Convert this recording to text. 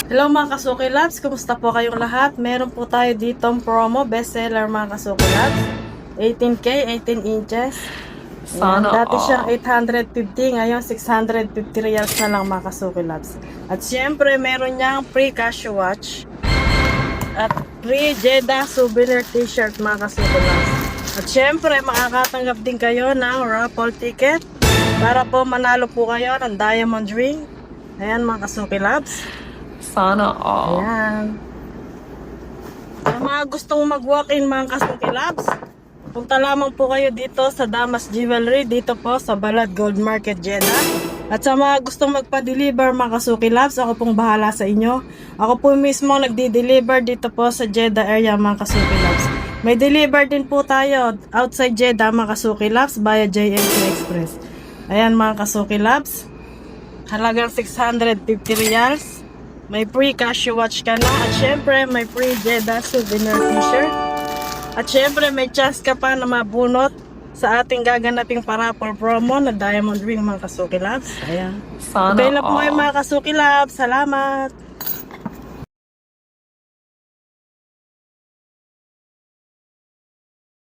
Hello mga Kasuki Labs, kumusta po kayong lahat? Meron po tayo ditong promo, bestseller mga Kasuki Labs. 18K, 18 inches. Ayan, Sana dati siyang all. 850, ngayon 650 reals na lang mga Kasuki Labs. At syempre, meron niyang free Casio watch. At free Jeddah souvenir t-shirt mga Kasuki Labs. At syempre, makakatanggap din kayo ng raffle ticket para po manalo po kayo ng diamond ring. Ayan mga Kasuki Labs. Sana all. Ayan. Sa mga gustong mag-walk-in mga Kasuki Labs, punta lamang po kayo dito sa Damas Jewelry, dito po sa Balad Gold Market, Jeddah. At sa mga gustong magpa-deliver mga Kasuki Labs, ako pong bahala sa inyo. Ako po mismo nagdi-deliver dito po sa Jeddah area mga Kasuki Labs. May deliver din po tayo outside Jeddah mga Kasuki Labs via JMQ Express. Ayan mga Kasuki Labs, halagang 650 reals. May free Casio watch ka na. At syempre, may free Jeddah souvenir t-shirt. At syempre, may chance ka pa na mabunot sa ating gaganaping parapol promo na diamond ring mga Kasuki Labs. Ayan. Sana Available po kayo all. mga Kasuki Labs. Salamat!